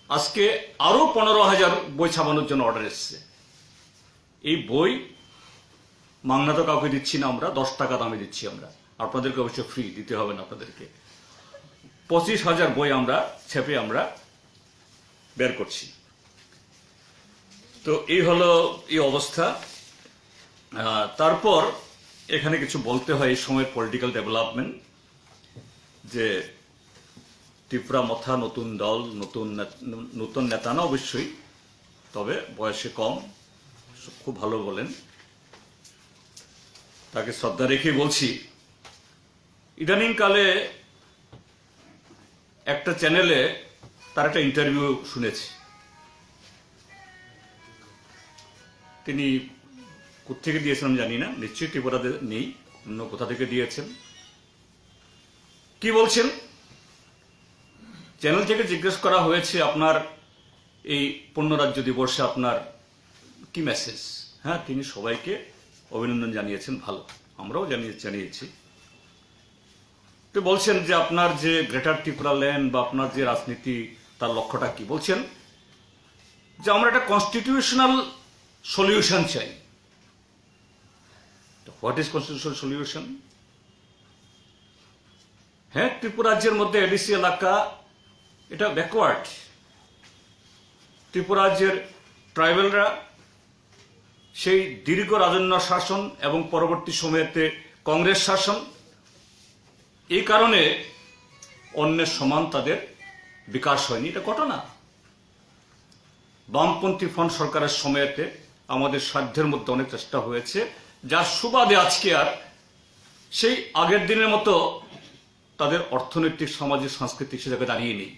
আজকে আরো 15,000 বই ছাপানোর জন্য অর্ডার এসছে। এই বই মাংনা তো কাউকে দিচ্ছি না, আমরা 10 টাকা দামে দিচ্ছি। আমরা আপনাদেরকে অবশ্য ফ্রি দিতে হবে না আপনাদেরকে। 25,000 বই আমরা ছেপে আমরা বের করছি। তো এই হলো এই অবস্থা। তারপর এখানে কিছু বলতে হয় এই সময়ের পলিটিক্যাল ডেভেলপমেন্ট, যে ত্রিপুরা মথা নতুন দল, নতুন নেতা না অবশ্যই, তবে বয়সে কম, খুব ভালো বলেন, তাকে শ্রদ্ধা রেখে বলছি। ইদানিং কালে একটা চ্যানেলে তার একটা ইন্টারভিউ শুনেছি। তিনি কোথেকে দিয়েছেন আমি জানি না, নিশ্চয়ই ত্রিপুরাতে নেই, অন্য কোথা থেকে দিয়েছেন। কি বলছেন? চ্যানেল থেকে জিজ্ঞেস করা হয়েছে, আপনার এই পূর্ণরাজ্য দিবসে আপনার কি মেসেজ? হ্যাঁ, তিনি সবাইকে অভিনন্দন জানিয়েছেন, ভালো, আমরাও জানিয়েছি। তো বলছেন যে আপনার যে গ্রেটার ত্রিপুরা ল্যান্ড বা আপনার যে রাজনীতি, তার লক্ষ্যটা কি? বলছেন যে আমরা একটা কনস্টিটিউশনাল সলিউশন চাই। What is constitutional solution? হ্যাঁ, ত্রিপুরা রাজ্যের মধ্যে এডিসি এলাকা এটা ব্যাকওয়ার্ড। ত্রিপুরা রাজ্যের ট্রাইবেলরা সেই দীর্ঘ রাজন্য শাসন এবং পরবর্তী সময়েতে কংগ্রেস শাসন, এই কারণে অন্যের সমান তাদের বিকাশ হয়নি, এটা ঘটনা। বামপন্থী ফ্রন্ট সরকারের সময়েতে আমাদের সাধ্যের মধ্যে অনেক চেষ্টা হয়েছে, যার সুবাদে আজকে আর সেই আগের দিনের মতো তাদের অর্থনৈতিক, সামাজিক, সাংস্কৃতিক সে জায়গায় দাঁড়িয়ে নেই,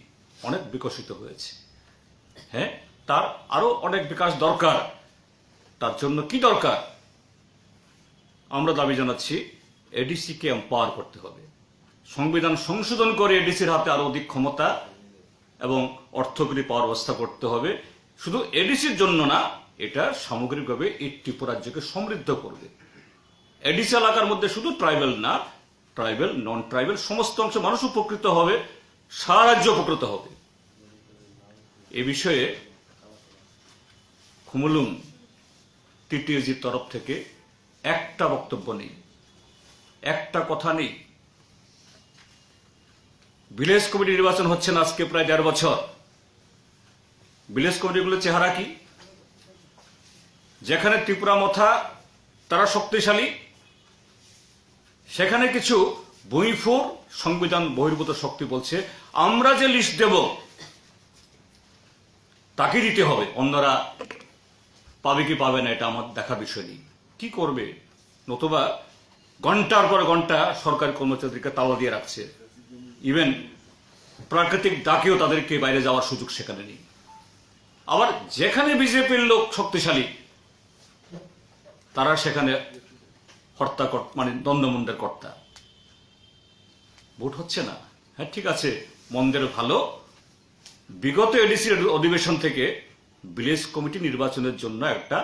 অনেক বিকশিত হয়েছে। হ্যাঁ, তার আরো অনেক বিকাশ দরকার। তার জন্য কি দরকার? আমরা দাবি জানাচ্ছি, এডিসিকে এম্পাওয়ার করতে হবে, সংবিধান সংশোধন করে এডিসির হাতে আরো অধিক ক্ষমতা এবং অর্থকরী পাওয়ার ব্যবস্থা করতে হবে। শুধু এডিসির জন্য না, এটা সামগ্রিকভাবে এই ত্রিপুরা রাজ্যকে সমৃদ্ধ করবে। এডিসি এলাকার মধ্যে শুধু ট্রাইবেল না, ট্রাইবেল, নন ট্রাইবেল সমস্ত অংশ মানুষ উপকৃত হবে, সারা রাজ্য উপকৃত হবে। এ বিষয়ে খুমুলুং টিটিএসির তরফ থেকে একটা বক্তব্য নেই, একটা কথা নেই। ভিলেজ কমিটি নির্বাচন হচ্ছে না আজকে প্রায় 1.5 বছর। ভিলেজ কমিটিগুলোর চেহারা কি? যেখানে ত্রিপুরা মথা তারা শক্তিশালী, সেখানে কিছু বহির্ভূত সংবিধান বহির্ভূত শক্তি বলছে আমরা যে লিস্ট দেব তাকে দিতে হবে, অন্যরা পাবে কি পাবে না এটা আমার দেখার বিষয় নেই। কি করবে? নতুবা ঘন্টার পর ঘন্টা সরকারি কর্মচারীকে তালা দিয়ে রাখছে, ইভেন প্রাকৃতিক ডাকেও তাদেরকে বাইরে যাওয়ার সুযোগ সেখানে নেই। আবার যেখানে বিজেপির লোক শক্তিশালী, তারা সেখানে হত্যা মানে দ্বন্দ্বমন্দের কর্তা। ভোট হচ্ছে না, হ্যাঁ ঠিক আছে, মন্দের ভালো। বিগত এডিসির অধিবেশন থেকে ভিলেজ কমিটি নির্বাচনের জন্য একটা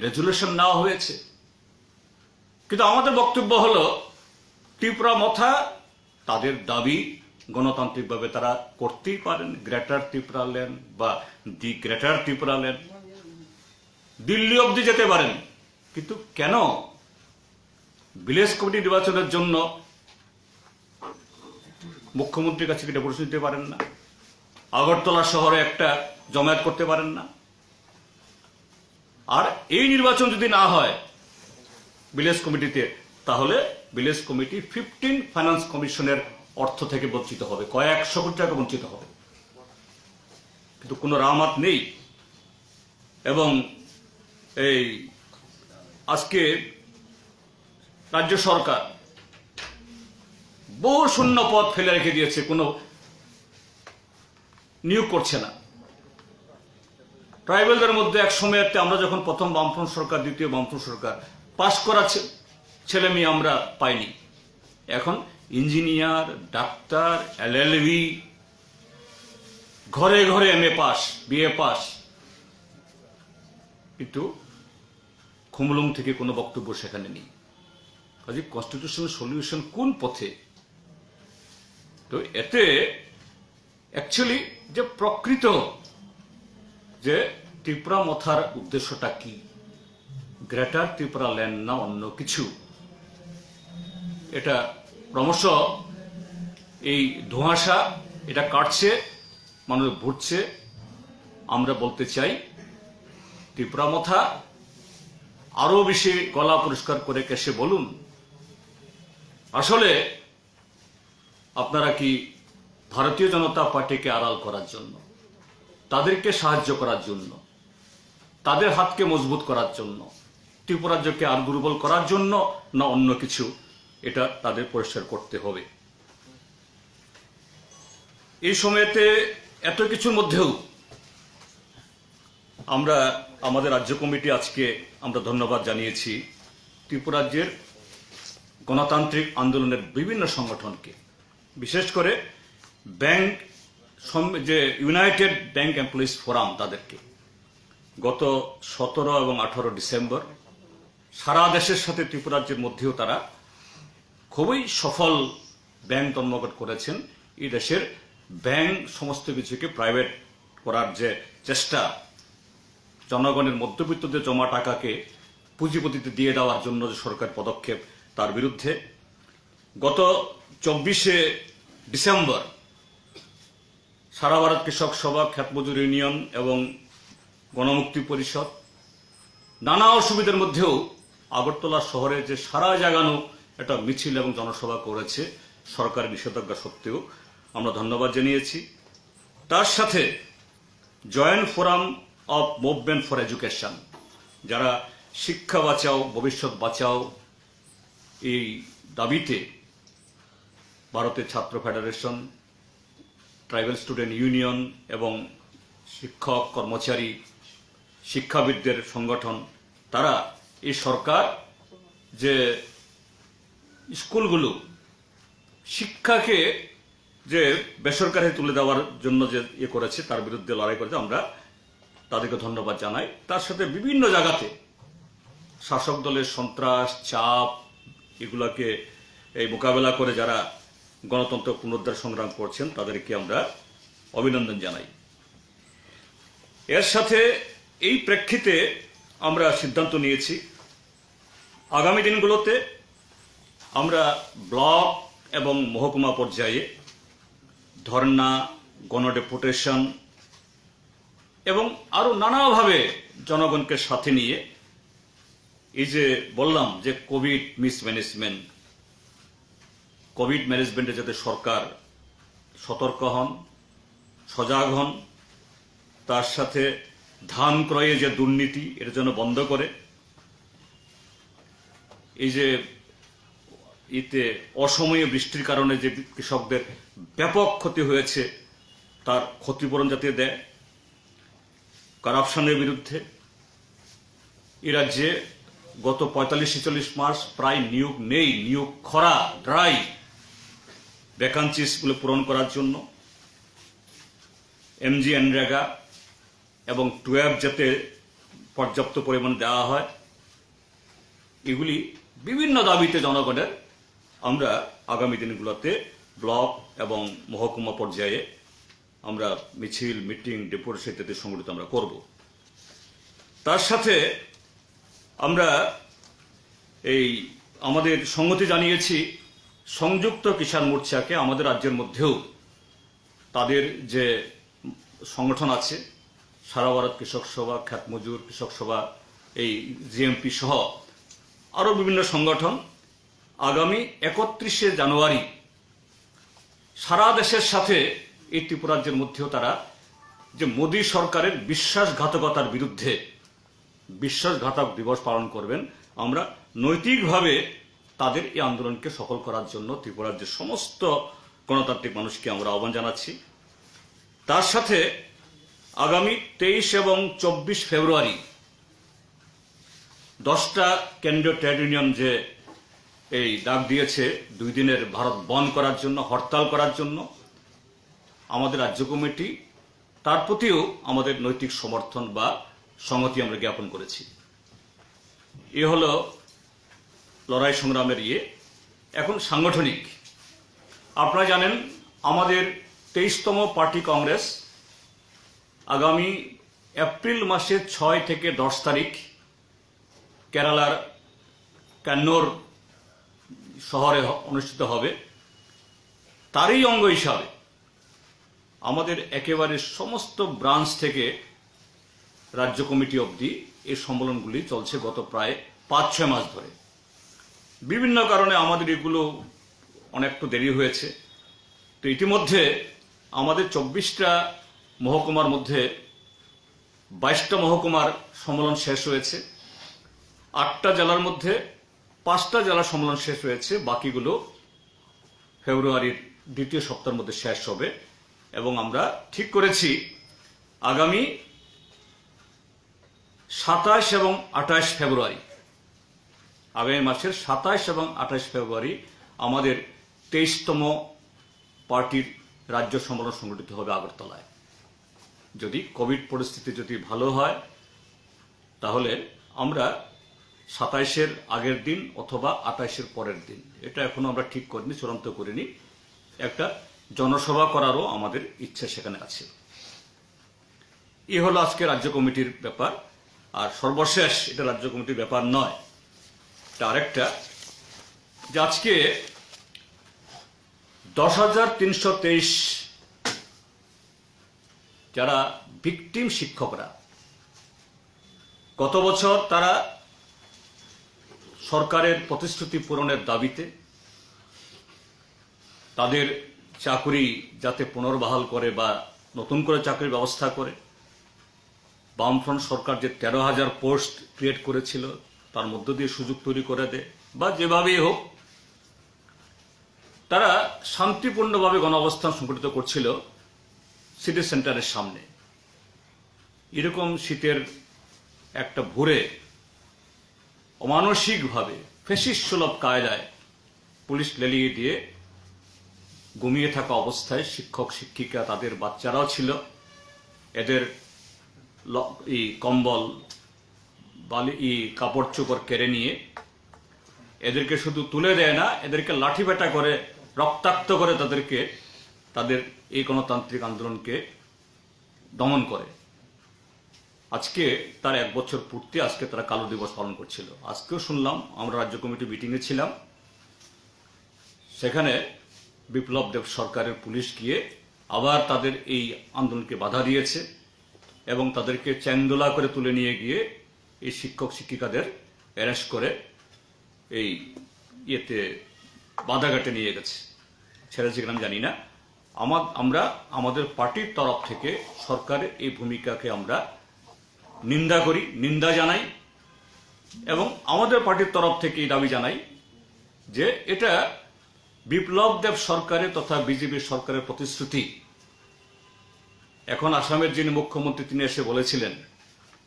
রেজুলেশন নেওয়া হয়েছে, কিন্তু আমাদের বক্তব্য হলো ত্রিপুরা মথা তাদের দাবি গণতান্ত্রিকভাবে তারা করতেই পারেন। গ্রেটার ত্রিপুরা ল্যান্ড বা দি গ্রেটার ত্রিপুরা ল্যান্ড, দিল্লি অবধি যেতে পারেন, কিন্তু কেন ভিলেজ কমিটি নির্বাচনের জন্য মুখ্যমন্ত্রীর কাছে এটা প্রশ্ন দিতে পারেন না? আগরতলা শহরে একটা জমায়েত করতে পারেন না? আর এই নির্বাচন যদি না হয় ভিলেজ কমিটিতে, তাহলে ভিলেজ কমিটি 15 ফাইন্যান্স কমিশনের অর্থ থেকে বঞ্চিত হবে, কয়েকশো কোটি টাকা বঞ্চিত হবে, কিন্তু কোনো রামাত নেই। এবং এই আজকে রাজ্য সরকার বহু শূন্য পদ ফেলে রেখে দিয়েছে, কোনো নিয়োগ করছে না। ট্রাইবেলদের মধ্যে এক সময় আমরা যখন প্রথম বামফ্রন্ট সরকার, দ্বিতীয় বামফ্রন্ট সরকার, পাশ করা ছেলে মেয়ে আমরা পাইনি। এখন ইঞ্জিনিয়ার, ডাক্তার, এলএলবি, ঘরে ঘরে এমএ পাস, বিএ পাস, কিন্তু খুমলুং থেকে কোনো বক্তব্য সেখানে নেই। কাজে কনস্টিটিউশনাল সলিউশন কোন পথে? তো এতে অ্যাকচুয়ালি যে প্রকৃত যে ত্রিপুরা মথার উদ্দেশ্যটা কি, গ্রেটার ত্রিপুরা ল্যান্ড না অন্য কিছু, এটা ক্রমশ এই ধোঁয়াশা এটা কাটছে, মানুষ ভুটছে। আমরা বলতে চাই ত্রিপুরা মথা আরো বেশি গলা পরিষ্কার করে কেসে বলুন, আসলে আপনারা কি ভারতীয় জনতা পার্টিকে আড়াল করার জন্য, তাদেরকে সাহায্য করার জন্য, তাদের হাতকে মজবুত করার জন্য, ত্রিপুরা রাজ্যকে আর দুর্বল করার জন্য, না অন্য কিছু, এটা তাদের পরিষ্কার করতে হবে। এই সময়তে এত কিছুর মধ্যেও আমরা আমাদের রাজ্য কমিটি আজকে আমরা ধন্যবাদ জানিয়েছি ত্রিপুরা রাজ্যের গণতান্ত্রিক আন্দোলনের বিভিন্ন সংগঠনকে, বিশেষ করে ব্যাংক, যে ইউনাইটেড ব্যাংক এমপ্লয়িজ ফোরাম, তাদেরকে গত 17 এবং 18 ডিসেম্বর সারা দেশের সাথে ত্রিপুরা রাজ্যের মধ্যেও তারা খুবই সফল ব্যাংক ধর্মঘট করেছেন। এই দেশের ব্যাংক সমস্ত কিছুকে প্রাইভেট করার যে চেষ্টা, জনগণের মধ্যবিত্তদের জমা টাকাকে পুঁজিপতিতে দিয়ে দেওয়ার জন্য যে সরকার পদক্ষেপ, তার বিরুদ্ধে গত 24শে ডিসেম্বর সারা ভারত কৃষক সভা, খ্যাতমজুর ইউনিয়ন এবং গণমুক্তি পরিষদ নানা অসুবিধার মধ্যেও আগরতলা শহরে যে সারা জাগানো একটা মিছিল এবং জনসভা করেছে, সরকারের নিষেধাজ্ঞা সত্ত্বেও আমরা ধন্যবাদ জানিয়েছি। তার সাথে joint forum of movement for education, যারা শিক্ষা বাঁচাও ভবিষ্যৎ বাঁচাও এই দাবিতে ভারতের ছাত্র ফেডারেশন, ট্রাইবাল স্টুডেন্ট ইউনিয়ন এবং শিক্ষক, কর্মচারী, শিক্ষাবিদদের সংগঠন, তারা এই সরকার যে স্কুলগুলো শিক্ষাকে যে বেসরকারি তুলে দেওয়ার জন্য যে ইয়ে করেছে, তার বিরুদ্ধে লড়াই করেছে, আমরা তাদেরকে ধন্যবাদ জানাই। তার সাথে বিভিন্ন জায়গাতে শাসক দলের সন্ত্রাস, চাপ, এগুলাকে এই মোকাবেলা করে যারা গণতন্ত্র পুনরুদ্ধার সংগ্রাম করছেন, তাদেরকে আমরা অভিনন্দন জানাই। এর সাথে এই প্রেক্ষিতে আমরা সিদ্ধান্ত নিয়েছি আগামী দিনগুলোতে আমরা ব্লক এবং মহকুমা পর্যায়ে ধর্না, গণডেপুটেশন এবং আরো নানাভাবে জনগণকে সাথে নিয়ে, এই যে বললাম যে কোভিড মিসম্যানেজমেন্ট, কোভিড ম্যানেজমেন্টে যাতে সরকার সতর্ক হন, সজাগ হন, তার সাথে ধান ক্রয়ে যে দুর্নীতি, এটা যেন বন্ধ করে, এই যে এতে অসময়ে বৃষ্টির কারণে যে কৃষকদের ব্যাপক ক্ষতি হয়েছে, তার ক্ষতিপূরণ যাতে দেয়, কারাপশনের বিরুদ্ধে এ রাজ্যে গত 45-46 মাস প্রায় নিয়োগ নেই, নিয়োগ খরা, ড্রাই, ভ্যাকান্সিসগুলো পূরণ করার জন্য এমজি এনরেগা এবং 12 যাতে পর্যাপ্ত পরিমাণে দেওয়া হয়, এগুলি বিভিন্ন দাবিতে জনগণের আমরা আগামী দিনগুলোতে ব্লক এবং মহকুমা পর্যায়ে আমরা মিছিল, মিটিং, ডেপুটেশন ইত্যাদি সংগঠিত আমরা করব। তার সাথে আমরা এই আমাদের সংহতি জানিয়েছি সংযুক্ত কিষাণ মোর্চাকে, আমাদের রাজ্যের মধ্যেও তাদের যে সংগঠন আছে, সারা ভারত কৃষক সভা, খ্যাতমজুর কৃষক সভা, এই জিএমপি সহ আরো বিভিন্ন সংগঠন, আগামী 31শে জানুয়ারি সারা দেশের সাথে এই ত্রিপুরাজ্যের মধ্যেও তারা যে মোদী সরকারের বিশ্বাসঘাতকতার বিরুদ্ধে বিশ্বাসঘাতক দিবস পালন করবেন। আমরা নৈতিকভাবে তাদের এই আন্দোলনকে সফল করার জন্য ত্রিপুরার যে সমস্ত গণতান্ত্রিক মানুষকে আমরা আহ্বান জানাচ্ছি। তার সাথে আগামী 23 এবং 24 ফেব্রুয়ারি 10টা কেন্দ্রীয় ট্রেড ইউনিয়ন যে এই ডাক দিয়েছে 2 দিনের ভারত বন্ধ করার জন্য, হরতাল করার জন্য, আমাদের রাজ্য কমিটি তার প্রতিও আমাদের নৈতিক সমর্থন বা সংহতি আমরা জ্ঞাপন করেছি। এ হলো লড়াই সংগ্রামের এখন সাংগঠনিক। আপনারা জানেন আমাদের 23তম পার্টি কংগ্রেস আগামী এপ্রিল মাসের 6 থেকে 10 তারিখ কেরালার কান্নুর শহরে অনুষ্ঠিত হবে। তারই অঙ্গ হিসাবে আমাদের একেবারে সমস্ত ব্রাঞ্চ থেকে রাজ্য কমিটি অবধি এই সম্মেলনগুলি চলছে গত প্রায় 5-6 মাস ধরে। বিভিন্ন কারণে আমাদের এগুলো অনেকটা দেরি হয়েছে। তো ইতিমধ্যে আমাদের 24টা মহকুমার মধ্যে 22টা মহকুমার সম্মেলন শেষ হয়েছে। 8টা জেলার মধ্যে 5টা জেলার সম্মেলন শেষ হয়েছে। বাকিগুলো ফেব্রুয়ারির 2য় সপ্তাহের মধ্যে শেষ হবে। এবং আমরা ঠিক করেছি আগামী 27 এবং 28 ফেব্রুয়ারি, আগামী মাসের 27 এবং 28 ফেব্রুয়ারি আমাদের 23তম পার্টির রাজ্য সম্মেলন সংগঠিত হবে আগরতলায়। যদি কোভিড পরিস্থিতি যদি ভালো হয় তাহলে আমরা 27-এর আগের দিন অথবা 28-এর পরের দিন, এটা এখনো আমরা ঠিক করিনি, চূড়ান্ত করিনি, একটা জনসভা করারও আমাদের ইচ্ছা সেখানে আছে। এ হলো আজকে রাজ্য কমিটির ব্যাপার। আর সর্বশেষ, এটা রাজ্য কমিটির ব্যাপার নয়, এটা আরেকটা, যে আজকে 10,323 যারা ভিকটিম শিক্ষকরা, গত বছর তারা সরকারের প্রতিশ্রুতি পূরণের দাবিতে তাদের চাকরি যাতে পুনর্বহাল করে বা নতুন করে চাকরির ব্যবস্থা করে, বামফ্রন্ট সরকার যে 13,000 পোস্ট ক্রিয়েট করেছিল তার মধ্য দিয়ে সুযোগ তৈরি করে দেয় বা যেভাবেই হোক, তারা শান্তিপূর্ণভাবে গণ অবস্থান সংগঠিত করছিল সিটি সেন্টারের সামনে। এরকম শীতের একটা ভোরে অমানসিকভাবে ফ্যাসিস্ট সুলভ কায়দায় পুলিশ লেলিয়ে দিয়ে ঘুমিয়ে থাকা অবস্থায় শিক্ষক শিক্ষিকা, তাদের বাচ্চারাও ছিল, এদের কম্বল কাপড় চোপড় কেড়ে নিয়ে এদেরকে শুধু তুলে দেয় না, এদেরকে লাঠি পেটা করে রক্তাক্ত করে তাদের এই গণতান্ত্রিক আন্দোলনকে দমন করে। আজকে তার 1 বছর পূর্তি, আজকে তারা কালো দিবস পালন করছিল। আজকেও শুনলাম, আমরা রাজ্য কমিটি মিটিংয়ে ছিলাম, সেখানে বিপ্লব দেব সরকারের পুলিশ গিয়ে আবার তাদের এই আন্দোলনকে বাধা দিয়েছে এবং তাদেরকে চ্যাংদোলা করে তুলে নিয়ে গিয়ে এই শিক্ষক শিক্ষিকাদের অ্যারেস্ট করে এই বাধাঘাটে নিয়ে গেছে। ছেড়েছে কিনা আমি জানি না। আমরা আমাদের পার্টির তরফ থেকে সরকারের এই ভূমিকাকে আমরা নিন্দা করি, নিন্দা জানাই এবং আমাদের পার্টির তরফ থেকে এই দাবি জানাই যে এটা বিপ্লব দেব সরকারের তথা বিজেপি সরকারের প্রতিশ্রুতি। এখন আসামের যিনি মুখ্যমন্ত্রী, তিনি এসে বলেছিলেন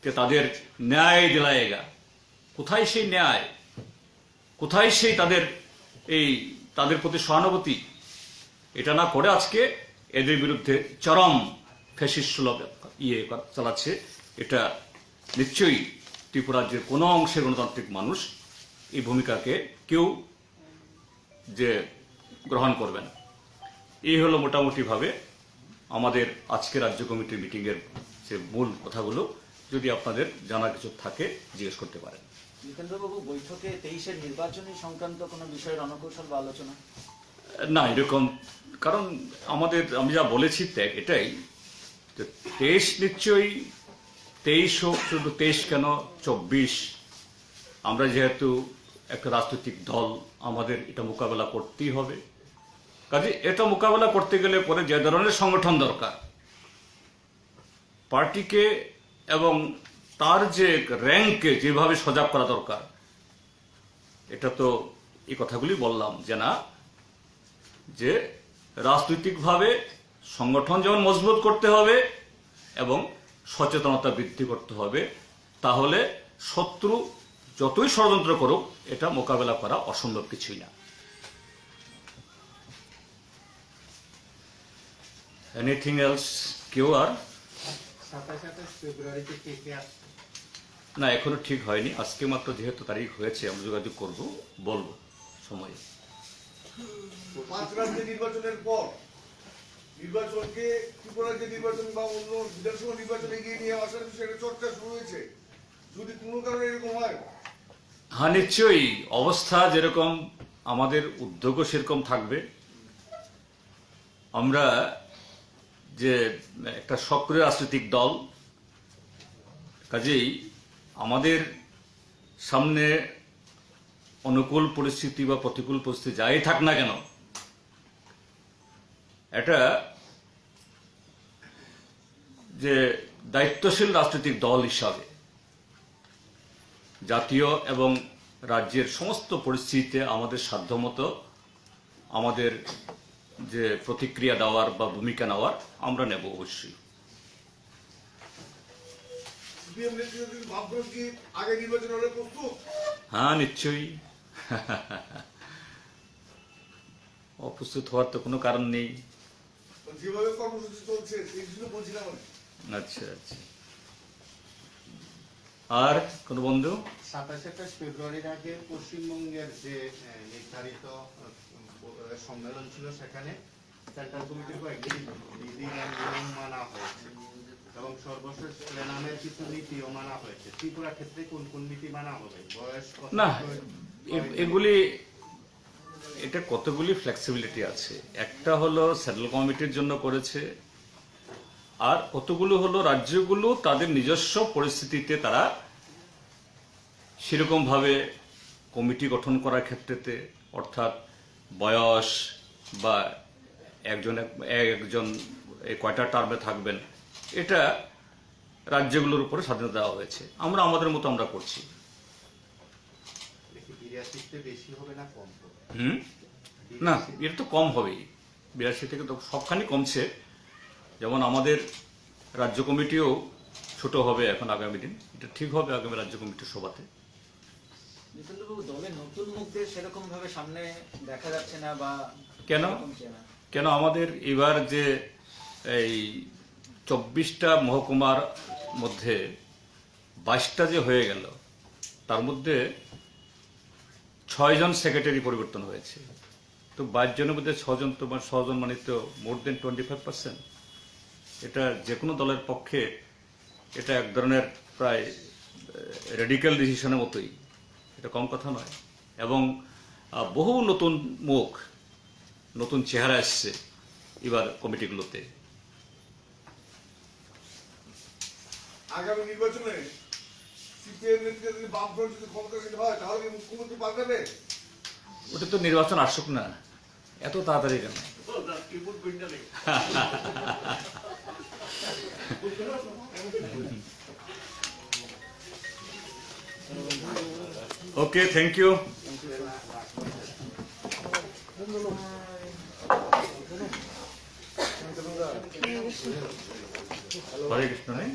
যে তাদের ন্যায় দিলায়েগা। কোথায় সেই ন্যায়? কোথায় সেই তাদের প্রতি সহানুভূতি? এটা না করে আজকে এদের বিরুদ্ধে চরম ফ্যাসিস্ট সুলভ চালাচ্ছে। এটা নিশ্চয়ই ত্রিপুরাজ্যের কোনো অংশের গণতান্ত্রিক মানুষ এই ভূমিকাকে কেউ যে গ্রহণ করবে না। এই হলো মোটামুটিভাবে আমাদের আজকে রাজ্য কমিটির মিটিংয়ের যে মূল কথাগুলো। যদি আপনাদের জানার কিছু থাকে জিজ্ঞেস করতে পারেন। জিতেন্দ্রবাবু, বৈঠকে 23-এর নির্বাচনী সংক্রান্ত কোনো বিষয়ের অনকৌশল বা আলোচনা? না, এরকম, কারণ আমি যা বলেছি এটাই, 23 নিশ্চয়ই 23 হোক, শুধু 23 কেন 24, আমরা যেহেতু একটা রাজনৈতিক দল, আমাদের এটা মোকাবেলা করতেই হবে। কাজে এটা মোকাবেলা করতে গেলে পরে যে ধরনের সংগঠন দরকার, পার্টিকে এবং তার যে র্যাঙ্ককে যেভাবে সজাগ করা দরকার, এটা তো এই কথাগুলি বললাম যে না, যে রাজনৈতিকভাবে সংগঠন যেমন মজবুত করতে হবে এবং সচেতনতা বৃদ্ধি করতে হবে, তাহলে শত্রু যতই ষড়যন্ত্র করুক এটা মোকাবেলা করা অসম্ভব কিছুই না। Anything else? কেউ আর? 27 ফেব্রুয়ারিতে কে আসছে? না, এখনো ঠিক হয়নি। আজকে মাত্র যেহেতু তারিখ হয়েছে, আমরা যোগাযোগ করব, বলবো সময়ে। 5 রাজ্যে নির্বাচনের পর নির্বাচনকে ত্রিপুরার যে নির্বাচন বা অন্য বিধানসভা নির্বাচনে এগিয়ে নিয়ে আসার বিষয়ে চর্চা শুরু হয়েছে। যদি কোনো কারণে এরকম হয়, হ্যাঁ, নিশ্চয়ই অবস্থা যেরকম আমাদের উদ্যোগও সেরকম থাকবে। আমরা যে একটা সক্রিয় রাজনৈতিক দল, কাজেই আমাদের সামনে অনুকূল পরিস্থিতি বা প্রতিকূল পরিস্থিতি যাই থাক না কেন, এটা যে দায়িত্বশীল রাজনৈতিক দল হিসাবে জাতীয় এবং রাজ্যের সমস্ত পরিস্থিতিতে আমাদের সাধ্যমতো আমাদের যে প্রতিক্রিয়া দেওয়ার বা ভূমিকা নেওয়ার আমরা নেব অবশ্যই। সিপিএম নেতৃত্ব ভাববেন কি আগে নির্বাচন হলে প্রস্তুত? হ্যাঁ, নিশ্চয়ই। অপ্রস্তুত হওয়ার তো কোনো কারণ নেই। যেভাবে কর্মসূচি চলছে সেই জন্য বলছিলাম। আচ্ছা আচ্ছা। আর কোন বন্ধু? 27 ফেব্রুয়ারির আগে পশ্চিমবঙ্গের যে নির্ধারিত সম্মেলন ছিল, সেখানে সেন্ট্রাল কমিটির কয়েকটি বিধি নিয়ম মানা হয়েছে এবং সর্বশেষ প্লেনামের কিছু নীতিও মানা হয়েছে। ত্রিপুরা ক্ষেত্রে কোন কোন নীতি মানা হবে? বয়স না, এগুলি এটা কতগুলি ফ্লেক্সিবিলিটি আছে। একটা হলো সেন্ট্রাল কমিটির জন্য করেছে, আর কতগুলো হলো রাজ্যগুলো তাদের নিজস্ব পরিস্থিতিতে তারা সেরকম ভাবে কমিটি গঠন করার ক্ষেত্রেতে, অর্থাৎ বয়স বা একজন কয়টা টার্মে থাকবেন, এটা রাজ্যগুলোর উপরে স্বাধীনতা দেওয়া হয়েছে। আমরা আমাদের মতো আমরা করছি। 82-তে বেশি হবে না কম হবে? না, এটা তো কম হবেই। 82 থেকে তো সবখানি কমছে। যেমন আমাদের রাজ্য কমিটিও ছোট হবে এখন আগামী দিন, এটা ঠিক হবে আগামী রাজ্য কমিটির সভাতে। জিতেন্দ্রবাবু, দলে নতুন মুখদের সেরকম ভাবে সামনে দেখা যাচ্ছে না বা কেন? সেরকম চেনা? কেন আমাদের এবার যে এই 24টা মহকুমার মধ্যে 22টা যে হয়ে গেল, তার মধ্যে 6 জন সেক্রেটারি পরিবর্তন হয়েছে। তো 22 জনের মধ্যে 6 জন, তোমার 6 জন মানে তো মোর দেন 25%। এটা যে কোনো দলের পক্ষে এটা এক ধরনের প্রায় রেডিক্যাল ডিসিশনের মতোই, এটা কম কথা নয়। এবং বহু নতুন মুখ, নতুন চেহারা এসছে এবার কমিটিগুলোতে। আগামী নির্বাচনে সিপিএম নেতৃত্বে যদি বামফ্রন্ট যদি ক্ষমতাসীন হয়, তাহলে কি মুখ্যমন্ত্রী পাল্টাবে? ওটা তো নির্বাচন আসুক না, এত তাড়াতাড়ি কেন? ওকে, থ্যাংক ইউ। হরে কৃষ্ণ। নেই?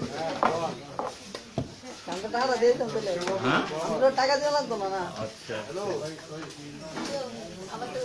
হ্যাঁ, টাকা দিয়ে লাগতো না। আচ্ছা। আবার তো